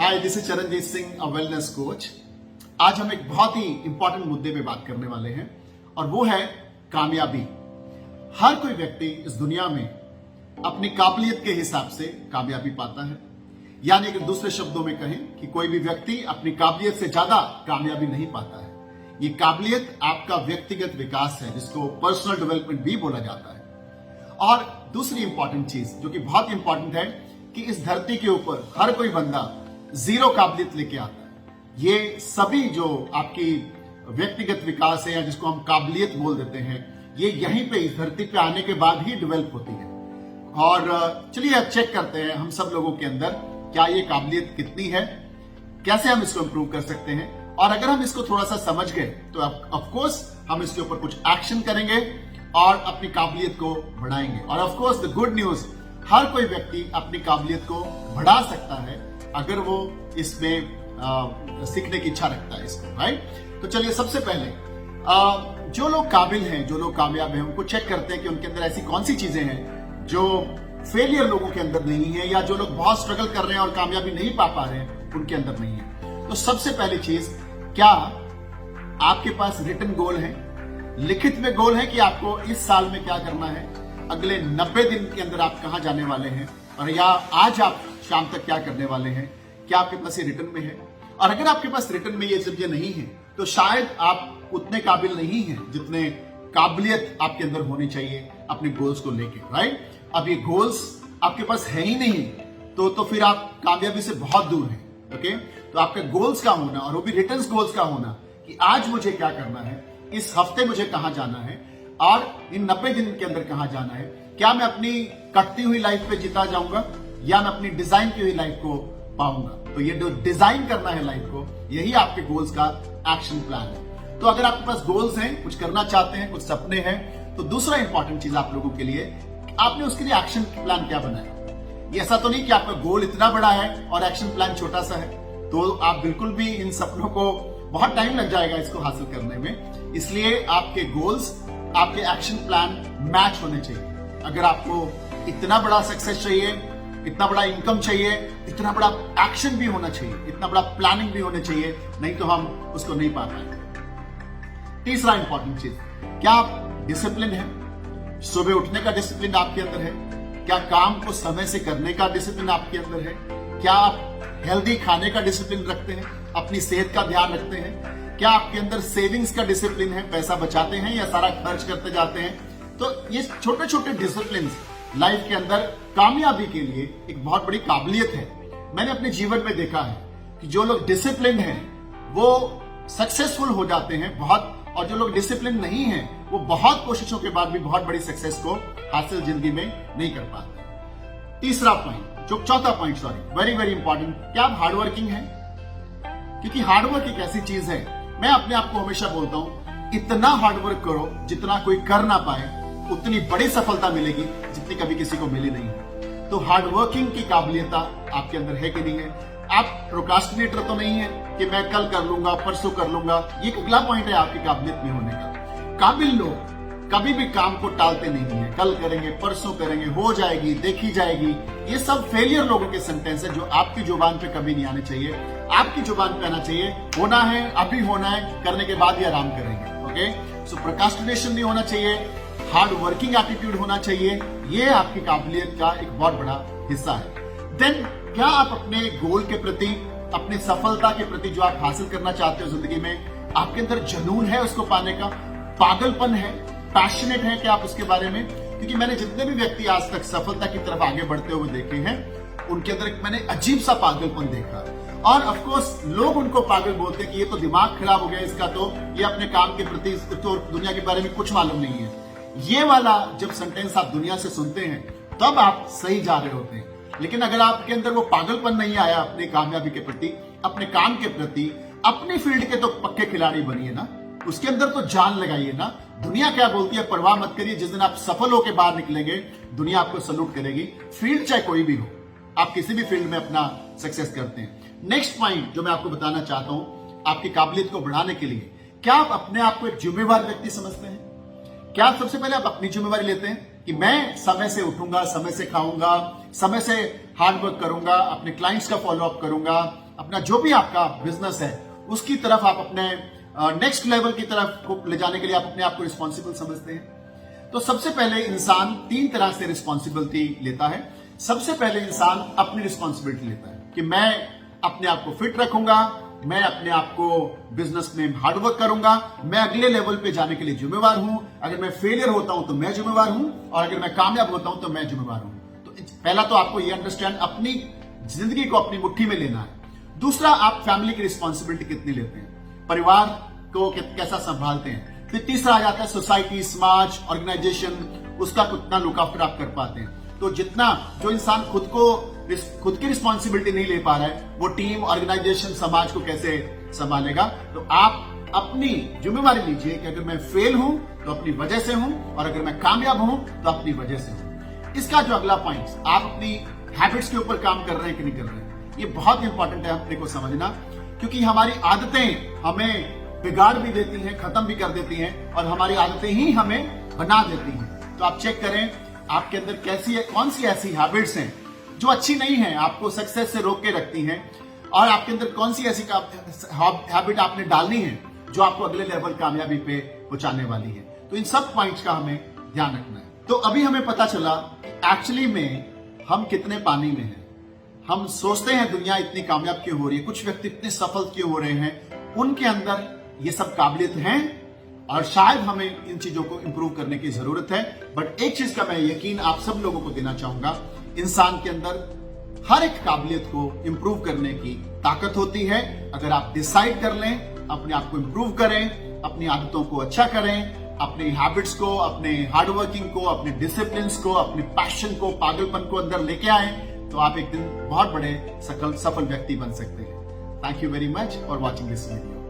Hi, this is Charanjit Singh, a wellness coach. आज हम एक बहुत ही इंपॉर्टेंट मुद्दे पे बात करने वाले हैं और वो है कामयाबी। हर कोई व्यक्ति इस दुनिया में अपनी काबिलियत के हिसाब से कामयाबी पाता है। यानी अगर दूसरे शब्दों में कहें कि कोई भी व्यक्ति अपनी काबिलियत से ज्यादा कामयाबी नहीं पाता है। ये काबिलियत आपका व्यक्तिगत विकास है, जिसको पर्सनल डेवलपमेंट भी बोला जाता है। और दूसरी इंपॉर्टेंट चीज जो कि बहुत इंपॉर्टेंट है कि इस धरती के ऊपर हर कोई बंदा जीरो काबिलियत लेके आता है। ये सभी जो आपकी व्यक्तिगत विकास है या जिसको हम काबिलियत बोल देते हैं, ये यहीं पे इस धरती पे आने के बाद ही डेवलप होती है। और चलिए अब चेक करते हैं हम सब लोगों के अंदर क्या ये काबिलियत कितनी है, कैसे हम इसको इंप्रूव कर सकते हैं। और अगर हम इसको थोड़ा सा समझ गए तो ऑफ कोर्स हम इसके ऊपर कुछ एक्शन करेंगे और अपनी काबिलियत को बढ़ाएंगे। और of course the good news, हर कोई व्यक्ति अपनी काबिलियत को बढ़ा सकता है अगर वो इसमें सीखने की इच्छा रखता है इसको, राइट। तो चलिए सबसे पहले जो लोग काबिल हैं, जो लोग कामयाब हैं, उनको चेक करते हैं कि उनके अंदर ऐसी कौन सी चीजें हैं जो फेलियर लोगों के अंदर नहीं है, या जो लोग बहुत स्ट्रगल कर रहे हैं और कामयाबी नहीं पा रहे हैं उनके अंदर नहीं है। तो सबसे पहली चीज, क्या आपके पास रिटन गोल है, लिखित में गोल है कि आपको इस साल में क्या करना है, अगले 90 दिन के अंदर आप कहां जाने वाले हैं, और या आज आप शाम तक क्या करने वाले हैं, क्या आपके पास ये रिटर्न में है। और अगर आपके पास रिटर्न में ये चीजें नहीं है तो शायद आप उतने काबिल नहीं हैं जितने काबिलियत आपके अंदर होनी चाहिए अपने गोल्स को लेके, राइट। अब ये गोल्स आपके पास है ही नहीं तो फिर आप कामयाबी से बहुत दूर हैं, ओके। तो आपके गोल्स का होना, और वो भी रिटर्न गोल्स का होना कि आज मुझे क्या करना है, इस हफ्ते मुझे कहां जाना है और इन 90 दिन के अंदर कहां जाना है। क्या मैं अपनी कटती हुई लाइफ पे जीता जाऊंगा या मैं अपनी डिजाइन की हुई लाइफ को पाऊंगा। तो ये जो डिजाइन करना है लाइफ को, यही आपके गोल्स का एक्शन प्लान है। तो अगर आपके पास गोल्स हैं, कुछ करना चाहते हैं, कुछ सपने हैं, तो दूसरा इंपॉर्टेंट चीज आप लोगों के लिए, आपने उसके लिए एक्शन प्लान क्या बनाया। ये ऐसा तो नहीं कि आपका गोल इतना बड़ा है और एक्शन प्लान छोटा सा है, तो आप बिल्कुल भी इन सपनों को, बहुत टाइम लग जाएगा इसको हासिल करने में। इसलिए आपके गोल्स, आपके एक्शन प्लान मैच होने चाहिए। अगर आपको इतना बड़ा सक्सेस चाहिए, इतना बड़ा इनकम चाहिए, इतना बड़ा एक्शन भी होना चाहिए, इतना बड़ा प्लानिंग भी होना चाहिए, नहीं तो हम उसको नहीं पा पाएंगे। तीसरा इंपॉर्टेंट चीज, क्या आप डिसिप्लिन है, सुबह उठने का डिसिप्लिन आपके अंदर है, क्या काम को समय से करने का डिसिप्लिन आपके अंदर है, क्या आप हेल्दी खाने का डिसिप्लिन रखते हैं, अपनी सेहत का ध्यान रखते हैं, क्या आपके अंदर सेविंग्स का डिसिप्लिन है, पैसा बचाते हैं या सारा खर्च करते जाते हैं। तो ये छोटे छोटे डिसिप्लिन लाइफ के अंदर कामयाबी के लिए एक बहुत बड़ी काबिलियत है। मैंने अपने जीवन में देखा है कि जो लोग डिसिप्लिन हैं वो सक्सेसफुल हो जाते हैं बहुत, और जो लोग डिसिप्लिन नहीं हैं वो बहुत कोशिशों के बाद भी बहुत बड़ी सक्सेस को हासिल जिंदगी में नहीं कर पाते। तीसरा पॉइंट, जो चौथा point, sorry, very very important, क्या आप हार्डवर्किंग हैं। क्योंकि हार्डवर्क एक ऐसी चीज है, मैं अपने आप को हमेशा बोलता हूं, इतना हार्डवर्क करो जितना कोई कर ना पाए, उतनी बड़ी सफलता मिलेगी जितनी कभी किसी को मिली नहीं। तो हार्डवर्किंग की काबिलियत आपके अंदर है कि नहीं है। आप प्रोक्रास्टिनेटर तो नहीं है कि मैं कल कर लूंगा, परसों कर लूंगा। ये अगला पॉइंट है आपकी काबिलियत में होने का। काबिल लोग कभी भी काम को टालते नहीं है, कल करेंगे, परसों करेंगे, हो जाएगी, देखी जाएगी। ये सब फेलियर लोगों के सेंटेंस है जो आपकी जुबान पे कभी नहीं आने चाहिए। आपकी जुबान पे आना चाहिए, होना है, अभी होना है, करने के बाद ही आराम करेंगे, ओके। सो प्रोक्रास्टिनेशन नहीं होना चाहिए, हार्ड वर्किंग एटीट्यूड होना चाहिए। ये आपकी काबिलियत का एक बहुत बड़ा हिस्सा है। देन क्या आप अपने गोल के प्रति, अपनी सफलता के प्रति जो आप हासिल करना चाहते हो जिंदगी में, आपके अंदर जुनून है उसको पाने का, पागलपन है, पैशनेट है क्या आप उसके बारे में। क्योंकि मैंने जितने भी व्यक्ति आज तक सफलता की तरफ आगे बढ़ते हुए देखे हैं, उनके अंदर मैंने अजीब सा पागलपन देखा। और ऑफ कोर्स लोग उनको पागल बोलते हैं कि ये तो दिमाग खराब हो गया इसका, तो ये अपने काम के प्रति तो दुनिया के बारे में कुछ मालूम नहीं है। ये वाला जब सेंटेंस आप दुनिया से सुनते हैं तब आप सही जा रहे होते हैं। लेकिन अगर आपके अंदर वो पागलपन नहीं आया अपनी कामयाबी के प्रति, अपने काम के प्रति, अपनी फील्ड के तो पक्के खिलाड़ी बनिए ना, उसके अंदर तो जान लगाइए ना। दुनिया क्या बोलती है परवाह मत करिए, जिस दिन आप सफल होकर बाहर निकलेंगे दुनिया आपको सल्यूट करेगी। फील्ड चाहे कोई भी हो, आप किसी भी फील्ड में अपना सक्सेस करते हैं। नेक्स्ट पॉइंट जो मैं आपको बताना चाहता हूं आपकी काबिलियत को बढ़ाने के लिए, क्या आप अपने आप को एक जिम्मेवार व्यक्ति समझते हैं। क्या सबसे पहले आप अपनी जिम्मेवारी लेते हैं कि मैं समय से उठूंगा, समय से खाऊंगा, समय से हार्ड वर्क करूंगा, अपने क्लाइंट्स का फॉलोअप करूंगा, अपना जो भी आपका बिजनेस है उसकी तरफ आप अपने नेक्स्ट लेवल की तरफ को ले जाने के लिए आप अपने आप को रिस्पॉन्सिबल समझते हैं। तो सबसे पहले इंसान 3 तरह से रिस्पॉन्सिबिलिटी लेता है। सबसे पहले इंसान अपनी रिस्पॉन्सिबिलिटी लेता है कि मैं अपने आप को फिट रखूंगा, मैं अपने आप को बिजनेस में हार्डवर्क करूंगा, मैं अगले लेवल पे जाने के लिए जिम्मेवार हूं। अगर मैं फेलियर होता हूं तो मैं जिम्मेवार हूं, और अगर मैं कामयाब होता हूं तो मैं जिम्मेवार हूं। तो पहला तो आपको ये अंडरस्टैंड अपनी जिंदगी को अपनी मुट्ठी में लेना है। दूसरा, आप फैमिली की रिस्पॉन्सिबिलिटी कितनी लेते हैं, परिवार को कैसा संभालते हैं। फिर तीसरा आ जाता है सोसाइटी, समाज, ऑर्गेनाइजेशन, उसका कितना लुक आफ्टर आप कर पाते हैं। तो जो इंसान खुद की रिस्पॉन्सिबिलिटी नहीं ले पा रहा है, वो टीम, ऑर्गेनाइजेशन, समाज को कैसे संभालेगा। तो आप अपनी जिम्मेवारी लीजिए कि अगर मैं फेल हूं तो अपनी वजह से हूं, और अगर मैं कामयाब हूं तो अपनी वजह से हूं। इसका जो अगला पॉइंट, आप अपनी हैबिट्स के ऊपर काम कर रहे हैं कि नहीं कर रहे हैं, ये बहुत इंपॉर्टेंट है अपने को समझना, क्योंकि हमारी आदतें हमें बिगाड़ भी देती हैं, खत्म भी कर देती हैं, और हमारी आदतें ही हमें बना देती हैं। तो आप चेक करें आपके अंदर कौन सी ऐसी हैबिट्स हैं जो अच्छी नहीं है, आपको सक्सेस से रोक के रखती हैं, और आपके अंदर कौन सी ऐसी हैबिट आपने डालनी है जो आपको अगले लेवल कामयाबी पे पहुंचाने वाली है। तो इन सब पॉइंट्स का हमें ध्यान रखना है। तो अभी हमें पता चला एक्चुअली में हम कितने पानी में हैं। हम सोचते हैं दुनिया इतनी कामयाब क्यों हो रही है, कुछ व्यक्ति इतने सफल क्यों हो रहे हैं, उनके अंदर ये सब काबिलियत हैं, और शायद हमें इन चीजों को इंप्रूव करने की जरूरत है। बट एक चीज का मैं यकीन आप सब लोगों को देना चाहूंगा, इंसान के अंदर हर एक काबिलियत को इंप्रूव करने की ताकत होती है। अगर आप डिसाइड कर लें, अपने आप को इंप्रूव करें, अपनी आदतों को अच्छा करें, अपने हैबिट्स को, अपने हार्डवर्किंग को, अपने डिसिप्लिन को, अपने पैशन को, पागलपन को अंदर लेके आए, तो आप एक दिन बहुत बड़े सफल व्यक्ति बन सकते हैं। Thank you very much for watching this video.